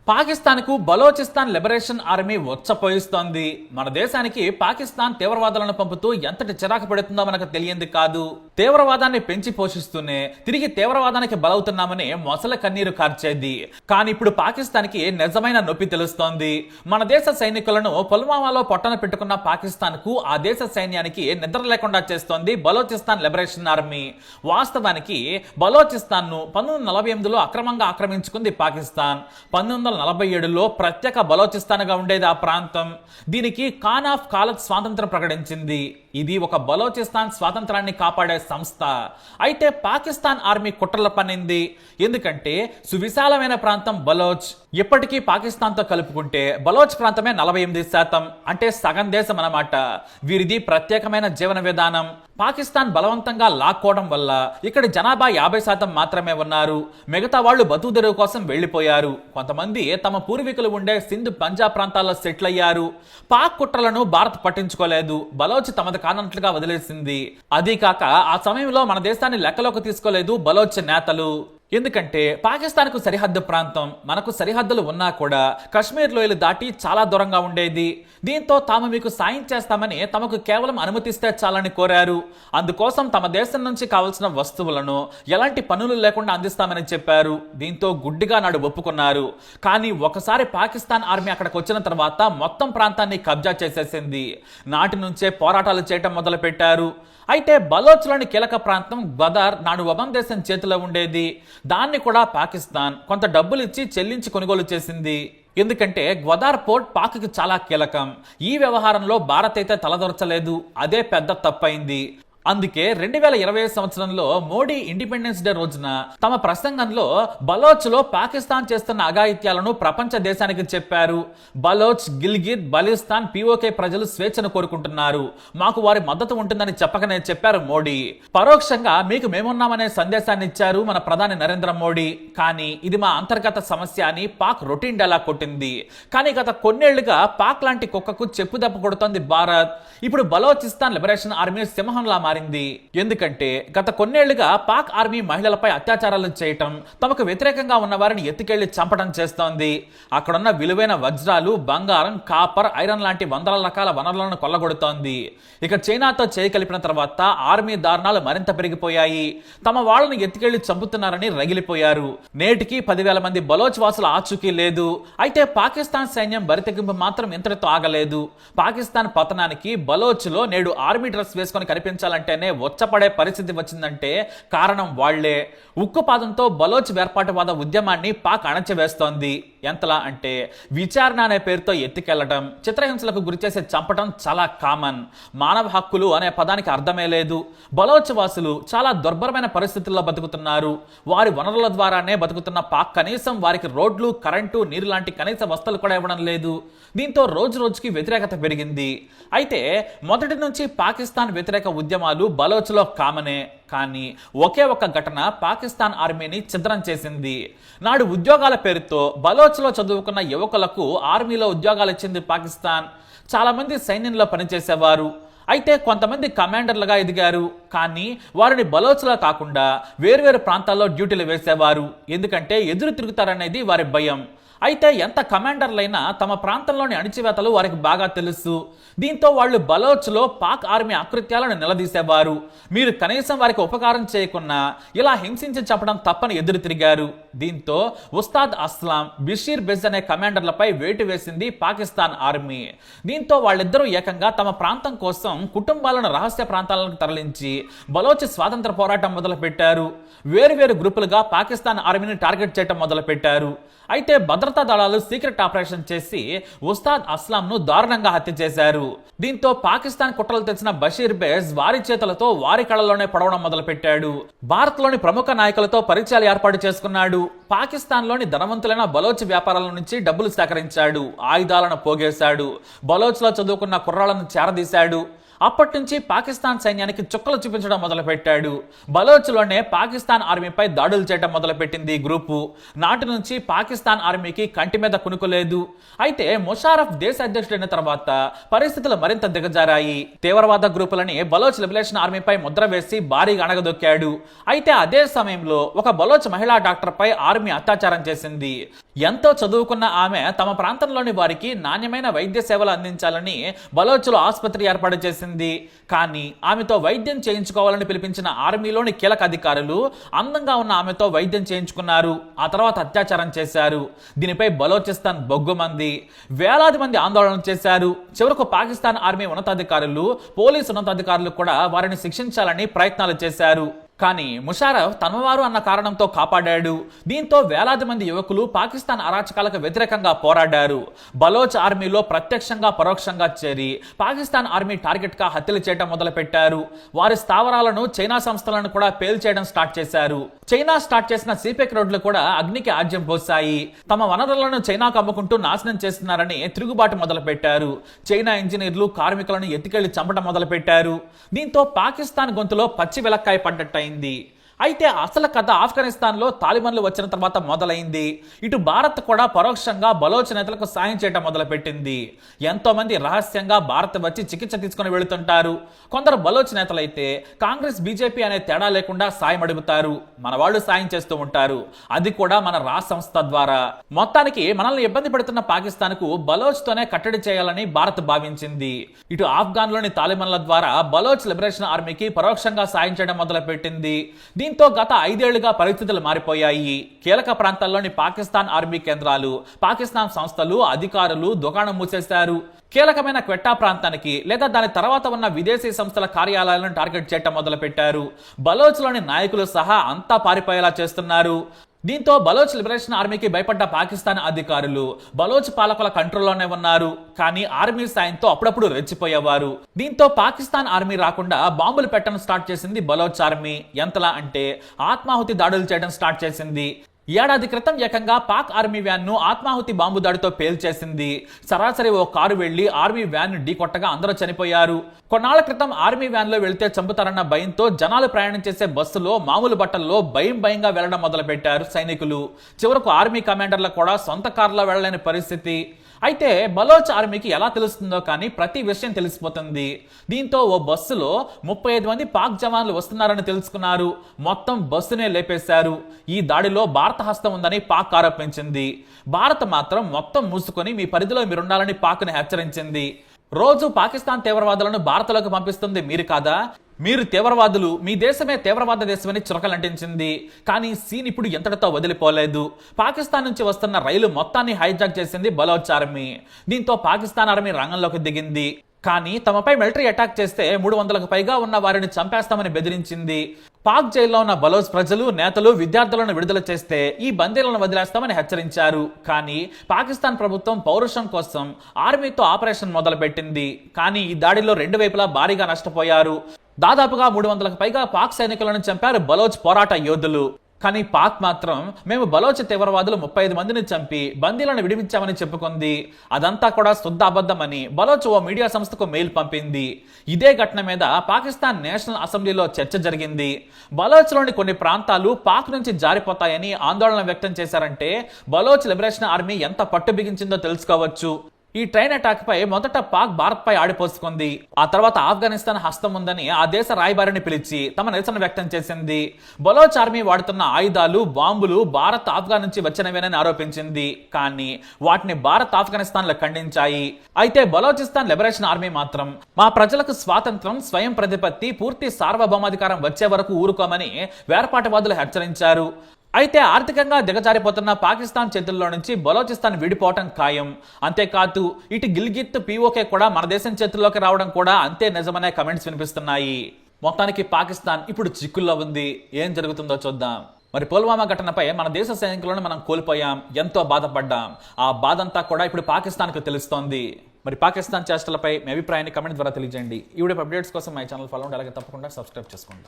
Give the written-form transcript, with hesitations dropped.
పాకిస్తాన్కు Balochistan liberation army వచ్చపోయిస్తోంది. మన దేశానికి పాకిస్తాన్ తీవ్రవాదులను పంపుతూ ఎంతటి చిరాకు పెడుతుందో మనకు తెలియంది కాదు. తీవ్రవాదాన్ని పెంచి పోషిస్తూనే తిరిగి తీవ్రవాదానికి బలవుతున్నామని మొసల కన్నీరు కార్చేది. కానీ ఇప్పుడు పాకిస్తాన్కి నిజమైన నొప్పి తెలుస్తోంది. మన దేశ సైనికులను పుల్వామాలో పొట్టన పెట్టుకున్న పాకిస్తాన్ కు ఆ దేశ సైన్యానికి నిద్ర లేకుండా చేస్తోంది బలోచిస్తాన్ లిబరేషన్ ఆర్మీ. వాస్తవానికి బలోచిస్తాన్ ను 1948లో అక్రమంగా ఆక్రమించుకుంది పాకిస్తాన్. 1947లో ప్రత్యేక బలోచిస్తాన్గా ఉండేది ఆ ప్రాంతం. దీనికి ఖాన్ ఆఫ్ ఖాలత్ స్వాతంత్రం ప్రకటించింది. ఇది ఒక బలోచిస్తాన్ స్వాతంత్రాన్ని కాపాడే సంస్థ. అయితే పాకిస్తాన్ ఆర్మీ కుట్రల పన్నింది. ఎందుకంటే సువిశాలమైన ప్రాంతం బలోచ్. ఇప్పటికీ పాకిస్తాన్తో కలుపుకుంటే బలోచ్ ప్రాంతమే 48%, అంటే సగం దేశం అన్నమాట. వీరిది ప్రత్యేకమైన జీవన విధానం. పాకిస్తాన్ బలవంతంగా లాక్కోవడం వల్ల ఇక్కడ జనాభా 50% మాత్రమే ఉన్నారు. మిగతా వాళ్ళు బతుకుదెరువు కోసం వెళ్లిపోయారు. కొంతమంది తమ పూర్వీకులు ఉండే సింధ్ పంజాబ్ ప్రాంతాల్లో సెటిల్ అయ్యారు. పాక్ కుట్రలను భారత్ పట్టించుకోలేదు. బలోచ్ తమది కానట్లుగా వదిలేసింది. అదీ కాక ఆ సమయంలో మన దేశాన్ని లెక్కలోకి తీసుకోలేదు బలోచ్ నేతలు. ఎందుకంటే పాకిస్తాన్ కు సరిహద్దు ప్రాంతం. మనకు సరిహద్దులు ఉన్నా కూడా కశ్మీర్ లోయలు దాటి చాలా దూరంగా ఉండేది. దీంతో తాము మీకు సాయం చేస్తామని తమకు కేవలం అనుమతిస్తే చాలని కోరారు. అందుకోసం తమ దేశం నుంచి కావలసిన వస్తువులను ఎలాంటి పన్నులు లేకుండా అందిస్తామని చెప్పారు. దీంతో గుడ్డిగా నాడు ఒప్పుకున్నారు. కానీ ఒకసారి పాకిస్తాన్ ఆర్మీ అక్కడికి వచ్చిన తర్వాత మొత్తం ప్రాంతాన్ని కబ్జా చేసేసింది. నాటి నుంచే పోరాటాలు చేయటం మొదలు పెట్టారు. అయితే బలోచ్లోని కీలక ప్రాంతం గ్వదార్ నాడు ఒమన్ దేశం చేతిలో ఉండేది. దాన్ని కూడా పాకిస్తాన్ కొంత డబ్బులు ఇచ్చి చెల్లించి కొనుగోలు చేసింది. ఎందుకంటే గ్వదార్ పోర్ట్ పాక్కి చాలా కీలకం. ఈ వ్యవహారంలో భారత్ అయితే తలదొరచలేదు. అదే పెద్ద తప్పైంది. అందుకే 2020 సంవత్సరంలో మోడీ ఇండిపెండెన్స్ డే రోజున తమ ప్రసంగంలో బలోచ్ లో పాకిస్తాన్ చేస్తున్న అఘాయిత్యాలను ప్రపంచ దేశానికి చెప్పారు. బలోచ్, గిల్గిట్, బలిస్తాన్ పిఓకే ప్రజలు స్వేచ్ఛను కోరుకుంటున్నారు. మాకు వారి మద్దతు ఉంటుందని చెప్పకనే చెప్పారు మోడీ. పరోక్షంగా మీకు మేమున్నామనే సందేశాన్ని ఇచ్చారు మన ప్రధాని నరేంద్ర మోడీ. కానీ ఇది మా అంతర్గత సమస్య అని పాక్ రొటీన్ డైలాగ్ కొట్టింది. కానీ గత కొన్నేళ్లుగా పాక్ లాంటి కుక్కకు చెప్పుదెబ్బ కొడుతోంది భారత్. ఇప్పుడు బలోచిస్తాన్ లిబరేషన్ ఆర్మీ సింహంలా మారింది. ఎందుకంటే గత కొన్నేళ్లుగా పాక్ ఆర్మీ మహిళలపై అత్యాచారాలు చేయటం, తమకు వ్యతిరేకంగా ఉన్న వారిని ఎత్తుకెళ్లి చంపడం చేస్తోంది. అక్కడున్న విలువైన వజ్రాలు, బంగారం, కాపర్, ఐరన్ లాంటి వందల రకాల వనరులను కొల్లగొడుతోంది. ఇక చైనాతో చేయి కలిపిన తర్వాత ఆర్మీ దారుణాలు మరింత పెరిగిపోయాయి. తమ వాళ్ళని ఎత్తుకెళ్లి చంపుతున్నారని రగిలిపోయారు. నేటికి 10,000 మంది బలోచ్ వాసుల ఆచూకీ లేదు. అయితే పాకిస్తాన్ సైన్యం బరితెగింపు మాత్రం ఇంతటితో ఆగలేదు. పాకిస్తాన్ పతనానికి బలోచ్ లో నేడు ఆర్మీ డ్రెస్ వేసుకొని కనిపించాలంటేనే వచ్చపడే పరిస్థితి వచ్చిందంటే కారణం వాళ్లే. ఉక్కుపాదంతో బలోచ్ వేర్పాటువాద ఉద్యమాన్ని పాక్ అణచివేస్తోంది. ఎంతలా అంటే విచారణ అనే పేరుతో ఎత్తుకెళ్లడం, చిత్రహింసలకు గురిచేసి చంపడం చాలా కామన్. మానవ హక్కులు అనే పదానికి అర్థమే లేదు. బలోచ్ వాసులు చాలా దుర్భరమైన పరిస్థితుల్లో బతుకుతున్నారు. వారి వనరుల ద్వారానే బతుకుతున్న పాక్ కనీసం వారికి రోడ్లు, కరెంటు, నీరు లాంటి కనీస వస్తువులు కూడా ఇవ్వడం లేదు. దీంతో రోజు రోజుకి వ్యతిరేకత పెరిగింది. అయితే మొదటి నుంచి పాకిస్తాన్ వ్యతిరేక ఉద్యమాలు బలోచ్లో కామనే. కానీ ఒకే ఒక్క ఘటన పాకిస్తాన్ ఆర్మీని ఛిద్రం చేసింది. నాడు ఉద్యోగాల పేరుతో బలోచ్లో చదువుకున్న యువకులకు ఆర్మీలో ఉద్యోగాలు ఇచ్చింది పాకిస్తాన్. చాలా మంది సైన్యంలో పనిచేసేవారు. అయితే కొంతమంది కమాండర్లుగా ఎదిగారు. కానీ వారిని బలోచ్లా కాకుండా వేర్వేరు ప్రాంతాల్లో డ్యూటీలు వేసేవారు. ఎందుకంటే ఎదురు తిరుగుతారనేది వారి భయం. అయితే ఎంత కమాండర్లైనా తమ ప్రాంతంలోని అణిచివేతలు వారికి బాగా తెలుసు. దీంతో వాళ్ళు బలోచ్లో పాక్ ఆర్మీ అకృత్యాలను నిలదీసేవారు. మీరు కనీసం వారికి ఉపకారం చేయకున్నా ఇలా హింసించి చంపడం తప్పని ఎదురు తిరిగారు. దీంతో ఉస్తాద్ అస్లాం, బిషీర్ బెజ్ అనే కమాండర్లపై వేటు వేసింది పాకిస్తాన్ ఆర్మీ. దీంతో వాళ్ళిద్దరూ ఏకంగా తమ ప్రాంతం కోసం కుటుంబాలను రహస్య ప్రాంతాలకు తరలించి బలోచ్ స్వాతంత్ర పోరాటం మొదలు పెట్టారు. వేరువేరు గ్రూపులుగా పాకిస్తాన్ ఆర్మీని టార్గెట్ చేయడం మొదలు పెట్టారు. అయితే భద్రతా దళాలు సీక్రెట్ ఆపరేషన్ చేసి ఉస్తాద్ అస్లాం ను దారుణంగా హత్య చేశారు. దీంతో పాకిస్తాన్ కుట్రలు తెచ్చిన బషీర్ బేజ్ వారి చేతులతో వారి కళలోనే పడవడం మొదలు పెట్టాడు. భారత్ లోని ప్రముఖ నాయకులతో పరిచయాలు ఏర్పాటు చేసుకున్నాడు. పాకిస్తాన్ లోని ధనవంతులైన బలోచ్ వ్యాపారాల నుంచి డబ్బులు సేకరించాడు. ఆయుధాలను పోగేశాడు. బలోచ్ లో చదువుకున్న కుర్రాళ్లను చేరదీశాడు. అప్పటి నుంచి పాకిస్తాన్ సైన్యానికి చుక్కలు చూపించడం మొదలుపెట్టాడు. బలోచ్లోనే పాకిస్తాన్ ఆర్మీపై దాడులు చేయడం మొదలుపెట్టింది ఈ గ్రూపు. నాటి నుంచి పాకిస్తాన్ ఆర్మీకి కంటి మీద కునుకోలేదు. అయితే ముషారఫ్ దేశ అధ్యక్షుడైన తర్వాత పరిస్థితులు మరింత దిగజారాయి. తీవ్రవాద గ్రూపులని బలోచ్ లిబరేషన్ ఆర్మీపై ముద్ర వేసి భారీగా అణగదొక్కాడు. అయితే అదే సమయంలో ఒక బలోచ్ మహిళా డాక్టర్ పై ఆర్మీ అత్యాచారం చేసింది. ఎంతో చదువుకున్న ఆమె తమ ప్రాంతంలోని వారికి నాణ్యమైన వైద్య సేవలు అందించాలని బలోచ్లో ఆసుపత్రి ఏర్పాటు చేసింది. కానీ ఆమెతో వైద్యం చేయించుకోవాలని పిలిపించిన ఆర్మీలోని కీలక అధికారులు అందంగా ఉన్న ఆమెతో వైద్యం చేయించుకున్నారు. ఆ తర్వాత అత్యాచారం చేశారు. దీనిపై బలోచిస్తాన్ బొగ్గుమంది. వేలాది మంది ఆందోళన చేశారు. చివరకు పాకిస్తాన్ ఆర్మీ ఉన్నతాధికారులు, పోలీసు ఉన్నతాధికారులు కూడా వారిని శిక్షించాలని ప్రయత్నాలు చేశారు. కానీ ముషారఫ్ తనవారు అన్న కారణంతో కాపాడాడు. దీంతో వేలాది మంది యువకులు పాకిస్తాన్ అరాచకాలకు వ్యతిరేకంగా పోరాడారు. బలోచ్ ఆర్మీలో ప్రత్యక్షంగా పరోక్షంగా చేరి పాకిస్తాన్ ఆర్మీ టార్గెట్ గా హత్యలు చేయడం మొదలుపెట్టారు. వారి స్థావరాలను చైనా సంస్థలను కూడా పేల్చేయడం స్టార్ట్ చేశారు. చైనా స్టార్ట్ చేసిన సిపెక్ రోడ్లు కూడా అగ్నికి ఆజ్యం పోసాయి. తమ వనరులను చైనాకు అమ్ముకుంటూ నాశనం చేస్తున్నారని తిరుగుబాటు మొదలుపెట్టారు. చైనా ఇంజనీర్లు, కార్మికులను ఎత్తికెళ్లి చంపడం మొదలుపెట్టారు. దీంతో పాకిస్తాన్ గొంతులో పచ్చి వెలక్కాయ పడ్డట్టయింది. అయితే అసలు కథ ఆఫ్ఘనిస్తాన్లో తాలిబాన్లు వచ్చిన తర్వాత మొదలైంది. ఇటు భారత్ కూడా పరోక్షంగా బలోచ్ నేతలకు సాయం చేయడం మొదలుపెట్టింది. ఎంతో మంది రహస్యంగా భారత్ వచ్చి చికిత్స తీసుకుని వెళుతుంటారు. కొందరు బలోచ్ నేతలైతే కాంగ్రెస్, బీజేపీ అనే తేడా లేకుండా సాయం అడుగుతారు. మన వాళ్ళు సాయం చేస్తూ ఉంటారు. అది కూడా మన రా సంస్థ ద్వారా. మొత్తానికి మనల్ని ఇబ్బంది పెడుతున్న పాకిస్తాన్ కు బలోచ్ తోనే కట్టడి చేయాలని భారత్ భావించింది. ఇటు ఆఫ్ఘాన్ లోని తాలిబాన్ల ద్వారా బలోచ్ లిబరేషన్ ఆర్మీకి పరోక్షంగా సాయం చేయడం మొదలుపెట్టింది. దీంతో గత 5 ఏళ్లుగా పరిస్థితులు మారిపోయాయి. కీలక ప్రాంతాల్లోని పాకిస్తాన్ ఆర్మీ కేంద్రాలు, పాకిస్తాన్ సంస్థలు, అధికారులు దుకాణం మూసేశారు. కీలకమైన క్వెట్టా ప్రాంతానికి లేదా దాని తర్వాత ఉన్న విదేశీ సంస్థల కార్యాలయాలను టార్గెట్ చేయడం మొదలుపెట్టారు. బలోచ్లోని నాయకులు సహా అంతా పారిపోయేలా చేస్తున్నారు. దీంతో బలోచ్ లిబరేషన్ ఆర్మీకి భయపడ్డ పాకిస్తాన్ అధికారులు బలోచ్ పాలకుల కంట్రోల్లోనే ఉన్నారు. కానీ ఆర్మీ సాయంతో అప్పుడప్పుడు రెచ్చిపోయేవారు. దీంతో పాకిస్తాన్ ఆర్మీ రాకుండా బాంబులు పెట్టడం స్టార్ట్ చేసింది బలోచ్ ఆర్మీ. ఎంతలా అంటే ఆత్మాహుతి దాడులు చేయడం స్టార్ట్ చేసింది. ఏడాది క్రితం ఏకంగా పాక్ ఆర్మీ వ్యాన్ ను ఆత్మాహుతి బాంబు దాడితో పేల్చేసింది. సరాసరి ఓ కారు వెళ్లి ఆర్మీ వ్యాన్ ను ఢీకొట్టగా అందరూ చనిపోయారు. కొన్నాళ్ల క్రితం ఆర్మీ వ్యాన్ లో వెళ్తే చంపుతారన్న భయంతో జనాలు ప్రయాణం చేసే బస్సులో మామూలు బట్టల్లో భయంగా వెళ్లడం మొదలు పెట్టారు సైనికులు. చివరకు ఆర్మీ కమాండర్లు కూడా సొంత కారులో వెళ్లలేని పరిస్థితి. అయితే బలోచ్ ఆర్మీకి ఎలా తెలుస్తుందో కానీ ప్రతి విషయం తెలిసిపోతుంది. దీంతో ఓ బస్సులో 35 మంది పాక్ జవాన్లు వస్తున్నారని తెలుసుకున్నారు. మొత్తం బస్సునే లేపేశారు. ఈ దాడిలో భారత హస్తం ఉందని పాక్ ఆరోపించింది. భారత్ మాత్రం మొత్తం మూసుకొని మీ పరిధిలో మీరుండాలని పాక్ను హెచ్చరించింది. రోజు పాకిస్తాన్ తీవ్రవాదులను భారత్లోకి పంపిస్తుంది మీరు కాదా? మీరు తీవ్రవాదులు, మీ దేశమే తీవ్రవాద దేశమని చురకలంటించింది. కానీ సీన్ ఇప్పుడు ఎంతటితో వదిలిపోలేదు. పాకిస్తాన్ నుంచి వస్తున్న రైలు మొత్తాన్ని హైజాక్ చేసింది బలోచ్ ఆర్మీ. దీంతో పాకిస్తాన్ ఆర్మీ రంగంలోకి దిగింది. కానీ తమపై మిలిటరీ అటాక్ చేస్తే 300కు పైగా ఉన్న వారిని చంపేస్తామని బెదిరించింది. పాక్ జైల్లో ఉన్న బలోచ్ ప్రజలు, నేతలు, విద్యార్థులను విడుదల చేస్తే ఈ బందీలను వదిలేస్తామని హెచ్చరించారు. కానీ పాకిస్తాన్ ప్రభుత్వం పౌరుషం కోసం ఆర్మీతో ఆపరేషన్ మొదలుపెట్టింది. కానీ ఈ దాడిలో 2 వైపులా భారీగా నష్టపోయారు. దాదాపుగా 300కు పైగా పాక్ సైనికులను చంపారు బలోచ్ పోరాట యోధులు. కానీ పాక్ మాత్రం మేము బలోచ్ తీవ్రవాదులు 35 మందిని చంపి బందీలను విడిపించామని చెప్పుకుంది. అదంతా కూడా శుద్ధ అబద్ధమని బలోచ్ ఓ మీడియా సంస్థకు మెయిల్ పంపింది. ఇదే ఘటన మీద పాకిస్తాన్ నేషనల్ అసెంబ్లీలో చర్చ జరిగింది. బలోచ్లోని కొన్ని ప్రాంతాలు పాక్ నుంచి జారిపోతాయని ఆందోళన వ్యక్తం చేశారంటే బలోచ్ లిబరేషన్ ఆర్మీ ఎంత పట్టు బిగించిందో తెలుసుకోవచ్చు. ఈ ట్రైన్ అటాక్ పై మొదట పాక్ భారత్ పై ఆడిపోసుకుంది. ఆ తర్వాత ఆఫ్ఘనిస్తాన్ హస్తం ఉందని ఆ దేశ రాయబారిని పిలిచి తమ నిరసన వ్యక్తం చేసింది. బలోచ్ ఆర్మీ వాడుతున్న ఆయుధాలు, బాంబులు భారత్, ఆఫ్ఘన్ నుంచి వచ్చినవేనని ఆరోపించింది. కానీ వాటిని భారత్, ఆఫ్ఘనిస్తాన్లు ఖండించాయి. అయితే బలోచిస్తాన్ లిబరేషన్ ఆర్మీ మాత్రం మా ప్రజలకు స్వాతంత్రం, స్వయం ప్రతిపత్తి, పూర్తి సార్వభౌమాధికారం వచ్చే వరకు ఊరుకోమని వేర్పాటువాదులు హెచ్చరించారు. అయితే ఆర్థికంగా దిగజారిపోతున్న పాకిస్తాన్ చేతుల్లో నుంచి బలోచిస్తాన్ విడిపోవటం ఖాయం. అంతేకాదు ఇటు గిల్గిత్, పీఓకే కూడా మన దేశం చేతుల్లోకి రావడం కూడా అంతే నిజమనే కమెంట్స్ వినిపిస్తున్నాయి. మొత్తానికి పాకిస్తాన్ ఇప్పుడు చిక్కుల్లో ఉంది. ఏం జరుగుతుందో చూద్దాం. మరి పుల్వామా ఘటనపై మన దేశ సైనికులను మనం కోల్పోయాం, ఎంతో బాధపడ్డాం. ఆ బాధంతా కూడా ఇప్పుడు పాకిస్తాన్కు తెలుస్తోంది. మరి పాకిస్తాన్ చేష్టలపై మీ అభిప్రాయాన్ని కమెంట్ ద్వారా తెలియజేయండి. ఈ వీడియో అప్డేట్స్ కోసం మై ఛానల్ ఫాలో అవ్వండి. అలాగే తప్పకుండా సబ్స్క్రైబ్ చేసుకోండి.